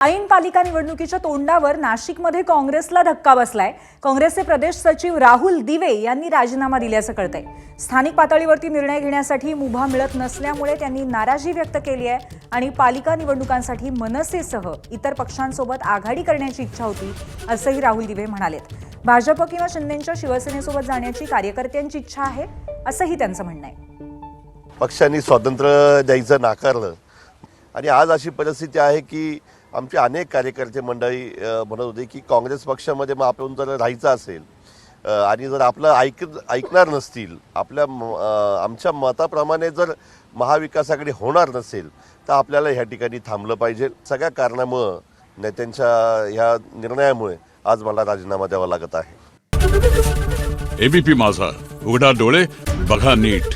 ऐन पालिका निवडणुकीच्या तोंडावर नाशिकमध्ये काँग्रेसला धक्का बसलाय। काँग्रेसचे प्रदेश सचिव राहुल दिवे यांनी राजीनामा दिल्याचं कळतंय। स्थानिक पातळीवरती निर्णय घेण्यासाठी मुभा मिळत नसल्यामुळे त्यांनी नाराजी व्यक्त केली आहे आणि पालिका निवडणुकांसाठी मनसेसह इतर पक्षांसोबत आघाडी करण्याची इच्छा होती असंही राहुल दिवे म्हणालेत। भाजप किंवा शिंदेंच्या शिवसेनेसोबत जाण्याची कार्यकर्त्यांची इच्छा आहे असंही त्यांचं म्हणणं आहे। पक्षांनी स्वातंत्र्य द्यायचं नाकारलं आणि आज अशी परिस्थिती आहे की आमचे अनेक कार्यकर्ते मंडळी म्हणत होते की काँग्रेस पक्षामध्ये मग आपण जर राहायचं असेल आणि जर आपलं ऐकणार नसतील, आमच्या मताप्रमाणे जर महाविकास आघाडी होणार नसेल तर आपल्याला ह्या ठिकाणी थांबलं पाहिजे। सगळ्या कारणामुळं नेत्यांच्या ह्या निर्णयामुळे आज मला राजीनामा द्यावा लागत आहे। एबीपी माझा, उघडा डोळे बघा नीट।